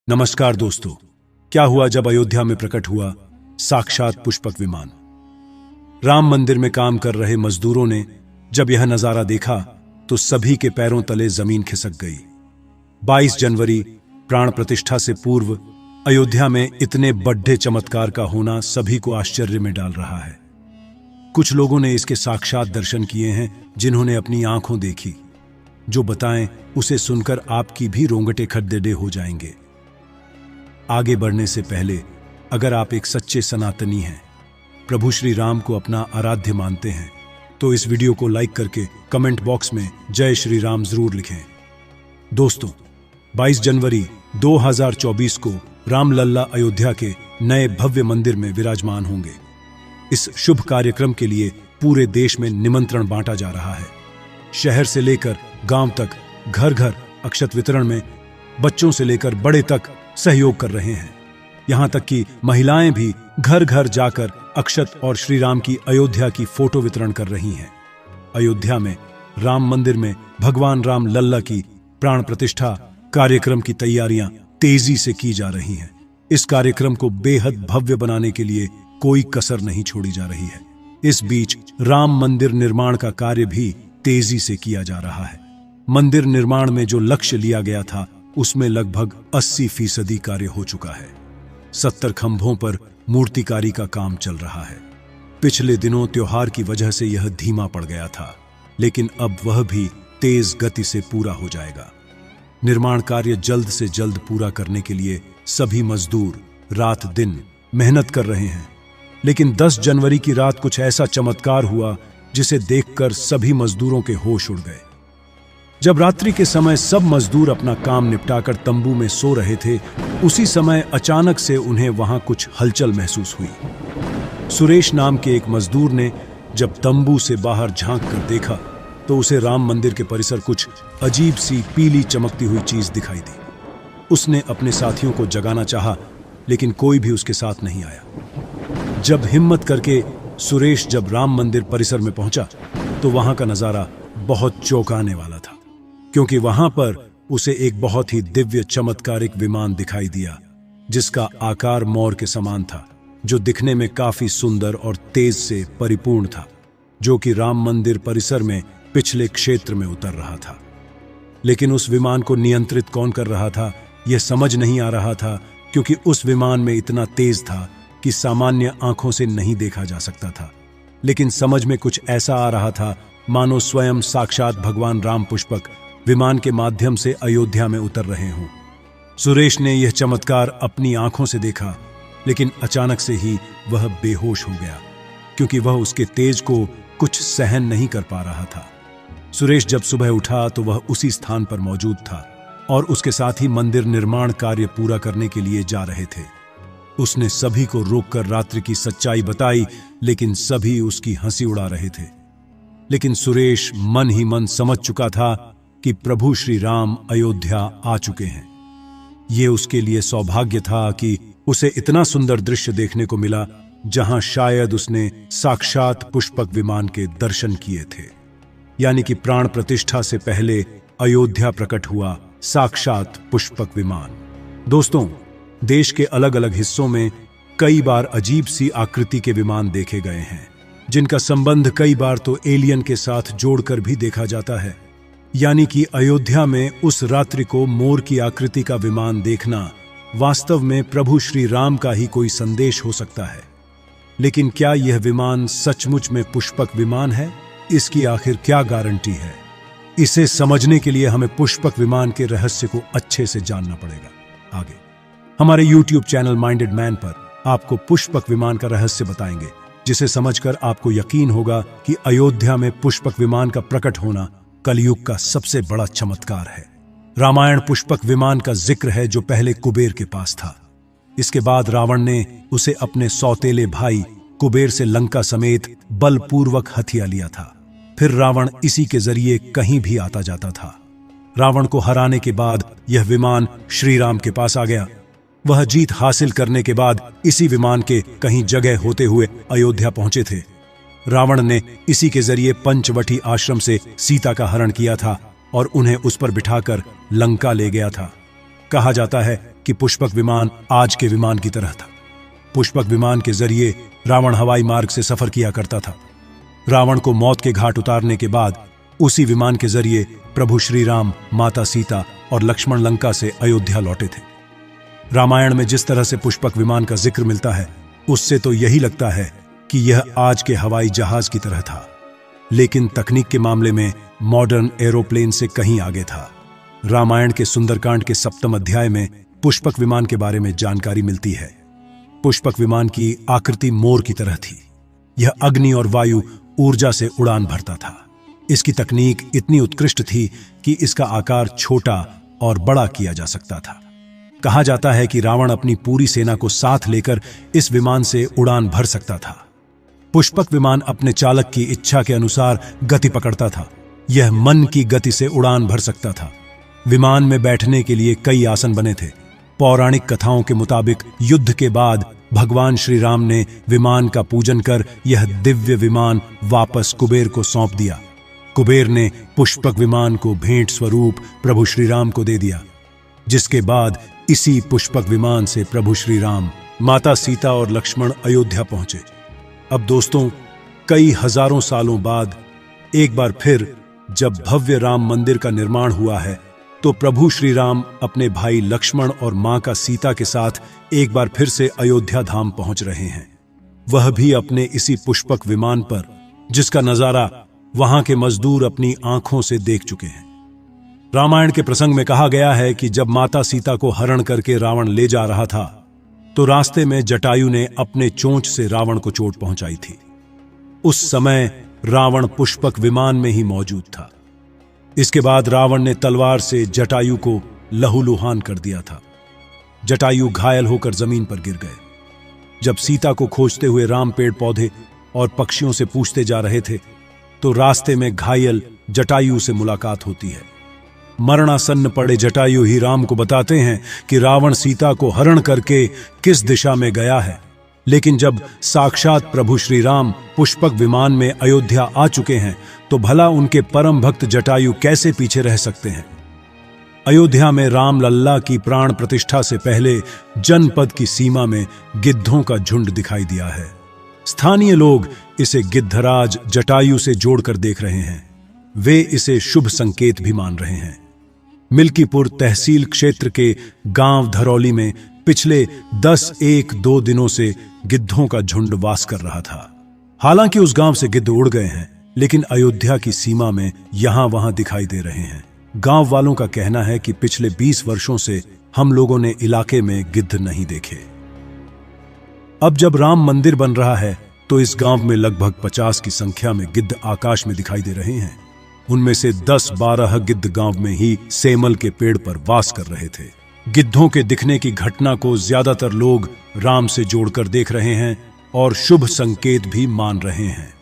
नमस्कार दोस्तों, क्या हुआ जब अयोध्या में प्रकट हुआ साक्षात पुष्पक विमान। राम मंदिर में काम कर रहे मजदूरों ने जब यह नजारा देखा तो सभी के पैरों तले जमीन खिसक गई। 22 जनवरी प्राण प्रतिष्ठा से पूर्व अयोध्या में इतने बड़े चमत्कार का होना सभी को आश्चर्य में डाल रहा है। कुछ लोगों ने इसके साक्षात दर्शन किए हैं, जिन्होंने अपनी आंखों देखी। जो बताएं, उसे सुनकर आपकी भी रोंगटे खड़े हो जाएंगे। आगे बढ़ने से पहले अगर आप एक सच्चे सनातनी हैं, प्रभु श्री राम को अपना आराध्य मानते हैं, तो इस वीडियो को लाइक करके कमेंट बॉक्स में जय श्री राम जरूर लिखें। दोस्तों, 22 जनवरी 2024 को रामलल्ला अयोध्या के नए भव्य मंदिर में विराजमान होंगे। इस शुभ कार्यक्रम के लिए पूरे देश में निमंत्रण बांटा जा रहा है। शहर से लेकर गांव तक घर घर अक्षत वितरण में बच्चों से लेकर बड़े तक सहयोग कर रहे हैं। यहां तक कि महिलाएं भी घर घर जाकर अक्षत और श्री राम की अयोध्या की फोटो वितरण कर रही हैं। अयोध्या में राम मंदिर में भगवान राम लल्ला की प्राण प्रतिष्ठा कार्यक्रम की तैयारियां तेजी से की जा रही हैं। इस कार्यक्रम को बेहद भव्य बनाने के लिए कोई कसर नहीं छोड़ी जा रही है। इस बीच राम मंदिर निर्माण का कार्य भी तेजी से किया जा रहा है। मंदिर निर्माण में जो लक्ष्य लिया गया था, उसमें लगभग 80% कार्य हो चुका है। 70 खंभों पर मूर्तिकारी का काम चल रहा है। पिछले दिनों त्योहार की वजह से यह धीमा पड़ गया था, लेकिन अब वह भी तेज गति से पूरा हो जाएगा। निर्माण कार्य जल्द से जल्द पूरा करने के लिए सभी मजदूर रात दिन मेहनत कर रहे हैं। लेकिन 10 जनवरी की रात कुछ ऐसा चमत्कार हुआ जिसे देखकर सभी मजदूरों के होश उड़ गए। जब रात्रि के समय सब मजदूर अपना काम निपटाकर तंबू में सो रहे थे, उसी समय अचानक से उन्हें वहां कुछ हलचल महसूस हुई। सुरेश नाम के एक मजदूर ने जब तंबू से बाहर झांक कर देखा तो उसे राम मंदिर के परिसर कुछ अजीब सी पीली चमकती हुई चीज दिखाई दी। उसने अपने साथियों को जगाना चाहा, लेकिन कोई भी उसके साथ नहीं आया। जब हिम्मत करके सुरेश जब राम मंदिर परिसर में पहुंचा तो वहां का नजारा बहुत चौंकाने वाला था, क्योंकि वहां पर उसे एक बहुत ही दिव्य चमत्कारिक विमान दिखाई दिया, जिसका आकार मोर के समान था, जो दिखने में काफी सुंदर और तेज से परिपूर्ण था, जो कि राम मंदिर परिसर में पिछले क्षेत्र में उतर रहा था। लेकिन उस विमान को नियंत्रित कौन कर रहा था, यह समझ नहीं आ रहा था, क्योंकि उस विमान में इतना तेज था कि सामान्य आंखों से नहीं देखा जा सकता था। लेकिन समझ में कुछ ऐसा आ रहा था मानो स्वयं साक्षात भगवान राम पुष्पक विमान के माध्यम से अयोध्या में उतर रहे हों। सुरेश ने यह चमत्कार अपनी आंखों से देखा, लेकिन अचानक से ही वह बेहोश हो गया, क्योंकि वह उसके तेज को कुछ सहन नहीं कर पा रहा था। सुरेश जब सुबह उठा तो वह उसी स्थान पर मौजूद था और उसके साथ ही मंदिर निर्माण कार्य पूरा करने के लिए जा रहे थे। उसने सभी को रोककर रात्रि की सच्चाई बताई, लेकिन सभी उसकी हंसी उड़ा रहे थे। लेकिन सुरेश मन ही मन समझ चुका था कि प्रभु श्री राम अयोध्या आ चुके हैं। ये उसके लिए सौभाग्य था कि उसे इतना सुंदर दृश्य देखने को मिला, जहां शायद उसने साक्षात पुष्पक विमान के दर्शन किए थे। यानी कि प्राण प्रतिष्ठा से पहले अयोध्या प्रकट हुआ साक्षात पुष्पक विमान। दोस्तों, देश के अलग अलग हिस्सों में कई बार अजीब सी आकृति के विमान देखे गए हैं, जिनका संबंध कई बार तो एलियन के साथ जोड़कर भी देखा जाता है। यानी कि अयोध्या में उस रात्रि को मोर की आकृति का विमान देखना वास्तव में प्रभु श्री राम का ही कोई संदेश हो सकता है। लेकिन क्या यह विमान सचमुच में पुष्पक विमान है? इसकी आखिर क्या गारंटी है? इसे समझने के लिए हमें पुष्पक विमान के रहस्य को अच्छे से जानना पड़ेगा। आगे हमारे YouTube चैनल माइंडेड मैन पर आपको पुष्पक विमान का रहस्य बताएंगे, जिसे समझकर आपको यकीन होगा कि अयोध्या में पुष्पक विमान का प्रकट होना कलयुग का सबसे बड़ा चमत्कार है। रामायण पुष्पक विमान का जिक्र है, जो पहले कुबेर के पास था। इसके बाद रावण ने उसे अपने सौतेले भाई कुबेर से लंका समेत बलपूर्वक हथिया लिया था। फिर रावण इसी के जरिए कहीं भी आता जाता था। रावण को हराने के बाद यह विमान श्री राम के पास आ गया। वह जीत हासिल करने के बाद इसी विमान के कहीं जगह होते हुए अयोध्या पहुंचे थे। रावण ने इसी के जरिए पंचवटी आश्रम से सीता का हरण किया था और उन्हें उस पर बिठाकर लंका ले गया था। कहा जाता है कि पुष्पक विमान आज के विमान की तरह था। पुष्पक विमान के जरिए रावण हवाई मार्ग से सफर किया करता था। रावण को मौत के घाट उतारने के बाद उसी विमान के जरिए प्रभु श्री राम, माता सीता और लक्ष्मण लंका से अयोध्या लौटे थे। रामायण में जिस तरह से पुष्पक विमान का जिक्र मिलता है, उससे तो यही लगता है कि यह आज के हवाई जहाज की तरह था, लेकिन तकनीक के मामले में मॉडर्न एरोप्लेन से कहीं आगे था। रामायण के सुंदरकांड के 7वें अध्याय में पुष्पक विमान के बारे में जानकारी मिलती है। पुष्पक विमान की आकृति मोर की तरह थी। यह अग्नि और वायु ऊर्जा से उड़ान भरता था। इसकी तकनीक इतनी उत्कृष्ट थी कि इसका आकार छोटा और बड़ा किया जा सकता था। कहा जाता है कि रावण अपनी पूरी सेना को साथ लेकर इस विमान से उड़ान भर सकता था। पुष्पक विमान अपने चालक की इच्छा के अनुसार गति पकड़ता था। यह मन की गति से उड़ान भर सकता था। विमान में बैठने के लिए कई आसन बने थे। पौराणिक कथाओं के मुताबिक युद्ध के बाद भगवान श्री राम ने विमान का पूजन कर यह दिव्य विमान वापस कुबेर को सौंप दिया। कुबेर ने पुष्पक विमान को भेंट स्वरूप प्रभु श्री राम को दे दिया, जिसके बाद इसी पुष्पक विमान से प्रभु श्री राम, माता सीता और लक्ष्मण अयोध्या पहुंचे। अब दोस्तों, कई हजारों सालों बाद एक बार फिर जब भव्य राम मंदिर का निर्माण हुआ है, तो प्रभु श्री राम अपने भाई लक्ष्मण और मां का सीता के साथ एक बार फिर से अयोध्या धाम पहुंच रहे हैं। वह भी अपने इसी पुष्पक विमान पर, जिसका नजारा वहां के मजदूर अपनी आंखों से देख चुके हैं। रामायण के प्रसंग में कहा गया है कि जब माता सीता को हरण करके रावण ले जा रहा था, तो रास्ते में जटायु ने अपने चोंच से रावण को चोट पहुंचाई थी। उस समय रावण पुष्पक विमान में ही मौजूद था। इसके बाद रावण ने तलवार से जटायु को लहूलुहान कर दिया था। जटायु घायल होकर जमीन पर गिर गए। जब सीता को खोजते हुए राम पेड़ पौधे और पक्षियों से पूछते जा रहे थे, तो रास्ते में घायल जटायु से मुलाकात होती है। मरणासन्न पड़े जटायु ही राम को बताते हैं कि रावण सीता को हरण करके किस दिशा में गया है। लेकिन जब साक्षात प्रभु श्री राम पुष्पक विमान में अयोध्या आ चुके हैं, तो भला उनके परम भक्त जटायु कैसे पीछे रह सकते हैं। अयोध्या में राम लल्ला की प्राण प्रतिष्ठा से पहले जनपद की सीमा में गिद्धों का झुंड दिखाई दिया है। स्थानीय लोग इसे गिद्धराज जटायु से जोड़कर देख रहे हैं। वे इसे शुभ संकेत भी मान रहे हैं। मिल्कीपुर तहसील क्षेत्र के गांव धरौली में पिछले 10-1-2 दिनों से गिद्धों का झुंड वास कर रहा था। हालांकि उस गांव से गिद्ध उड़ गए हैं, लेकिन अयोध्या की सीमा में यहां वहां दिखाई दे रहे हैं। गांव वालों का कहना है कि पिछले 20 वर्षों से हम लोगों ने इलाके में गिद्ध नहीं देखे। अब जब राम मंदिर बन रहा है, तो इस गांव में लगभग 50 की संख्या में गिद्ध आकाश में दिखाई दे रहे हैं। उनमें से 10-12 गिद्ध गांव में ही सेमल के पेड़ पर वास कर रहे थे। गिद्धों के दिखने की घटना को ज्यादातर लोग राम से जोड़कर देख रहे हैं और शुभ संकेत भी मान रहे हैं।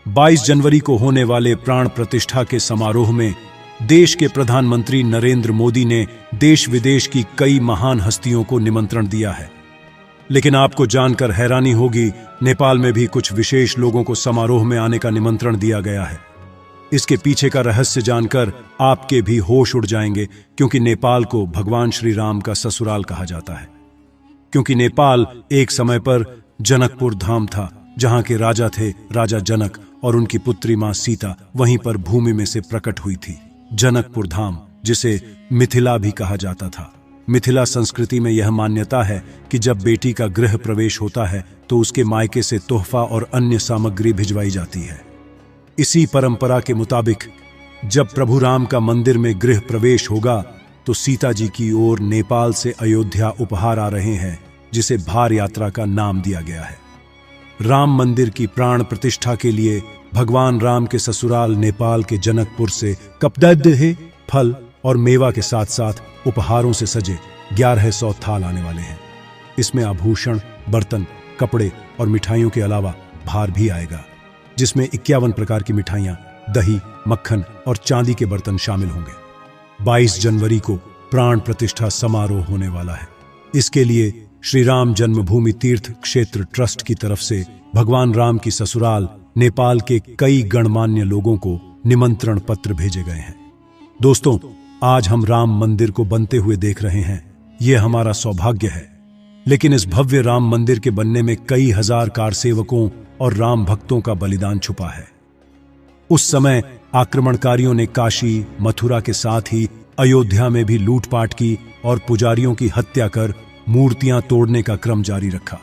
22 जनवरी को होने वाले प्राण प्रतिष्ठा के समारोह में देश के प्रधानमंत्री नरेंद्र मोदी ने देश विदेश की कई महान हस्तियों को निमंत्रण दिया है। लेकिन आपको जानकर हैरानी होगी, नेपाल में भी कुछ विशेष लोगों को समारोह में आने का निमंत्रण दिया गया है। इसके पीछे का रहस्य जानकर आपके भी होश उड़ जाएंगे, क्योंकि नेपाल को भगवान श्री राम का ससुराल कहा जाता है। क्योंकि नेपाल एक समय पर जनकपुर धाम था, जहां के राजा थे राजा जनक, और उनकी पुत्री मां सीता वहीं पर भूमि में से प्रकट हुई थी। जनकपुर धाम, जिसे मिथिला भी कहा जाता था। मिथिला संस्कृति में यह मान्यता है कि जब बेटी का गृह प्रवेश होता है, तो उसके मायके से तोहफा और अन्य सामग्री भिजवाई जाती है। इसी परंपरा के मुताबिक जब प्रभु राम का मंदिर में गृह प्रवेश होगा, तो सीता जी की ओर नेपाल से अयोध्या उपहार आ रहे हैं, जिसे भार यात्रा का नाम दिया गया है। राम मंदिर की प्राण प्रतिष्ठा के लिए भगवान राम के ससुराल नेपाल के जनकपुर से कपदह फल और मेवा के साथ साथ उपहारों से सजे 1100 थाल आने वाले हैं। इसमें आभूषण, बर्तन, कपड़े और मिठाइयों के अलावा भार भी आएगा, जिसमें 51 प्रकार की मिठाइयां, दही, मक्खन और चांदी के बर्तन शामिल होंगे। 22 जनवरी को प्राण प्रतिष्ठा समारोह होने वाला है। इसके लिए श्री राम जन्मभूमि तीर्थ क्षेत्र ट्रस्ट की तरफ से भगवान राम की ससुराल नेपाल के कई गणमान्य लोगों को निमंत्रण पत्र भेजे गए हैं। दोस्तों, आज हम राम मंदिर को बनते हुए देख रहे हैं। ये हमारा सौभाग्य है। लेकिन इस भव्य राम मंदिर के बनने में कई हजार कारसेवकों और राम भक्तों का बलिदान छुपा है। उस समय आक्रमणकारियों ने काशी, मथुरा के साथ ही अयोध्या में भी लूटपाट की और पुजारियों की हत्या कर मूर्तियां तोड़ने का क्रम जारी रखा।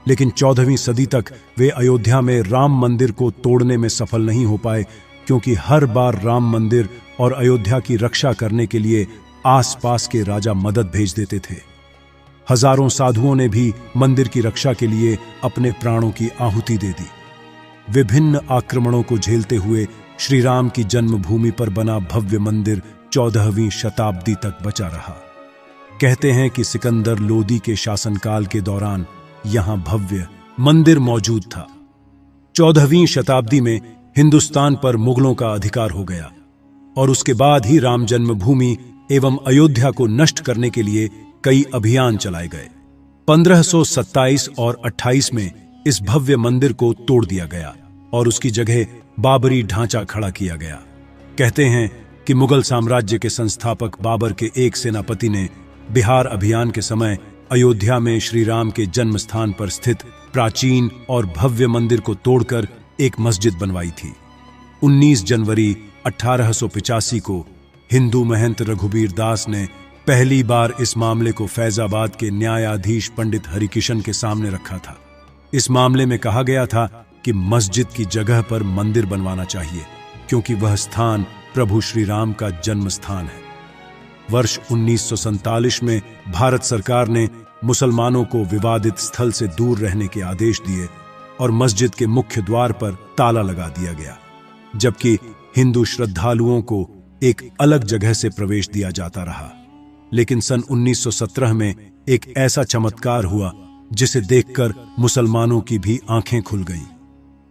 लेकिन 14वीं सदी तक वे अयोध्या में राम मंदिर को तोड़ने में सफल नहीं हो पाए, क्योंकि हर बार राम मंदिर और अयोध्या की रक्षा करने के लिए आसपास के राजा मदद भेज देते थे। हजारों साधुओं ने भी मंदिर की रक्षा के लिए अपने प्राणों की आहुति दे दी। विभिन्न आक्रमणों को झेलते हुए श्री राम की जन्मभूमि पर बना भव्य मंदिर 14वीं शताब्दी तक बचा रहा। कहते हैं कि सिकंदर लोदी के शासनकाल के दौरान यहां भव्य मंदिर मौजूद था। 14वीं शताब्दी में हिंदुस्तान पर मुगलों का अधिकार हो गया और उसके बाद ही राम जन्मभूमि एवं अयोध्या को नष्ट करने के लिए कई अभियान चलाए गए। 1527 और 28 में इस भव्य मंदिर को तोड़ दिया गया और उसकी जगह बाबरी ढांचा खड़ा किया गया। कहते हैं कि मुगल साम्राज्य के संस्थापक बाबर के एक सेनापति ने बिहार अभियान के समय अयोध्या में श्री राम के जन्म स्थान पर स्थित प्राचीन और भव्य मंदिर को तोड़कर एक मस्जिद बनवाई थी। 19 जनवरी 1885 को हिंदू महंत रघुबीर दास ने पहली बार इस मामले को फैजाबाद के न्यायाधीश पंडित हरिकिशन के सामने रखा था। इस मामले में कहा गया था कि मस्जिद की जगह पर मंदिर बनवाना चाहिए, क्योंकि वह स्थान प्रभु श्री राम का जन्म स्थान है। वर्ष 1947 में भारत सरकार ने मुसलमानों को विवादित स्थल से दूर रहने के आदेश दिए और मस्जिद के मुख्य द्वार पर ताला लगा दिया गया, जबकि हिंदू श्रद्धालुओं को एक अलग जगह से प्रवेश दिया जाता रहा। लेकिन सन 1917 में एक ऐसा चमत्कार हुआ जिसे देखकर मुसलमानों की भी आंखें खुल गईं।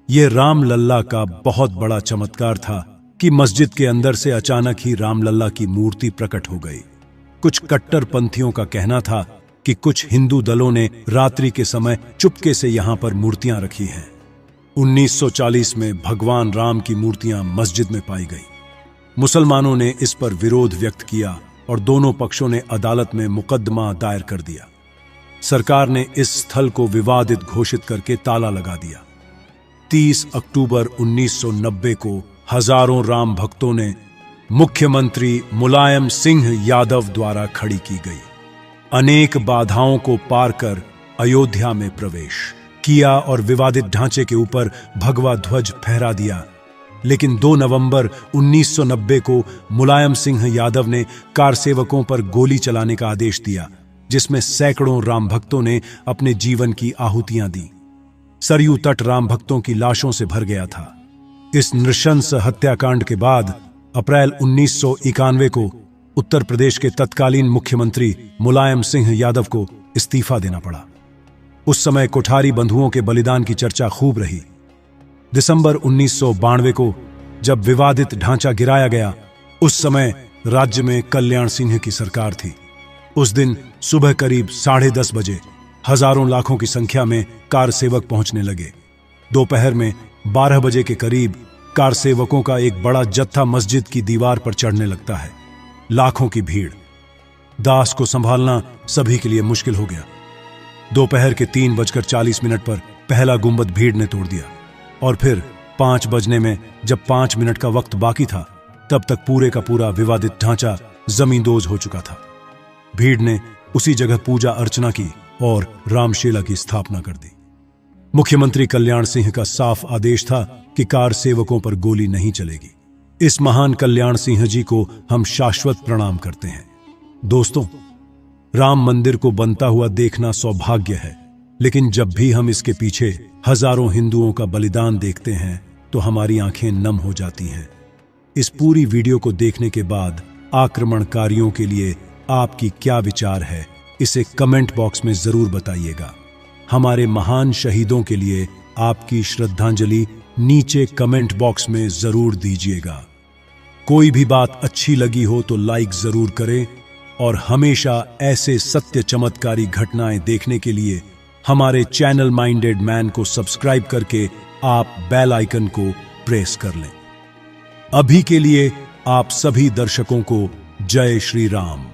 यह रामलल्ला का बहुत बड़ा चमत्कार था कि मस्जिद के अंदर से अचानक ही रामलल्ला की मूर्ति प्रकट हो गई। कुछ कट्टरपंथियों का कहना था कि कुछ हिंदू दलों ने रात्रि के समय चुपके से यहां पर मूर्तियां रखी हैं। 1940 में भगवान राम की मूर्तियां मस्जिद में पाई गई। मुसलमानों ने इस पर विरोध व्यक्त किया और दोनों पक्षों ने अदालत में मुकदमा दायर कर दिया। सरकार ने इस स्थल को विवादित घोषित करके ताला लगा दिया। 30 अक्टूबर 1990 को हजारों राम भक्तों ने मुख्यमंत्री मुलायम सिंह यादव द्वारा खड़ी की गई अनेक बाधाओं को पार कर अयोध्या में प्रवेश किया और विवादित ढांचे के ऊपर भगवा ध्वज फहरा दिया। लेकिन 2 नवंबर 1990 को मुलायम सिंह यादव ने कारसेवकों पर गोली चलाने का आदेश दिया, जिसमें सैकड़ों राम भक्तों ने अपने जीवन की आहुतियां दी। सरयू तट राम भक्तों की लाशों से भर गया था। इस नृशंस हत्याकांड के बाद अप्रैल 1991 को उत्तर प्रदेश के तत्कालीन मुख्यमंत्री मुलायम सिंह यादव को इस्तीफा देना पड़ा। उस समय कोठारी बंधुओं के बलिदान की चर्चा खूब रही। दिसंबर 1992 को जब विवादित ढांचा गिराया गया, उस समय राज्य में कल्याण सिंह की सरकार थी। उस दिन सुबह करीब 10:30 बजे हजारों लाखों की संख्या में कारसेवक पहुंचने लगे। दोपहर में 12 बजे के करीब कारसेवकों का एक बड़ा जत्था मस्जिद की दीवार पर चढ़ने लगता है। लाखों की भीड़, दास को संभालना सभी के लिए मुश्किल हो गया। दोपहर के 3:40 पर पहला गुंबद भीड़ ने तोड़ दिया और फिर 5 बजने में जब 5 मिनट का वक्त बाकी था, तब तक पूरे का पूरा विवादित ढांचा जमींदोज हो चुका था। भीड़ ने उसी जगह पूजा अर्चना की और रामशेला की स्थापना कर दी। मुख्यमंत्री कल्याण सिंह का साफ आदेश था कि कार सेवकों पर गोली नहीं चलेगी। इस महान कल्याण सिंह जी को हम शाश्वत प्रणाम करते हैं। दोस्तों, राम मंदिर को बनता हुआ देखना सौभाग्य है, लेकिन जब भी हम इसके पीछे हजारों हिंदुओं का बलिदान देखते हैं तो हमारी आंखें नम हो जाती हैं। इस पूरी वीडियो को देखने के बाद आक्रमणकारियों के लिए आपकी क्या विचार है, इसे कमेंट बॉक्स में जरूर बताइएगा। हमारे महान शहीदों के लिए आपकी श्रद्धांजलि नीचे कमेंट बॉक्स में जरूर दीजिएगा। कोई भी बात अच्छी लगी हो तो लाइक जरूर करें और हमेशा ऐसे सत्य चमत्कारी घटनाएं देखने के लिए हमारे चैनल माइंडेड मैन को सब्सक्राइब करके आप बेल आइकन को प्रेस कर लें। अभी के लिए आप सभी दर्शकों को जय श्री राम।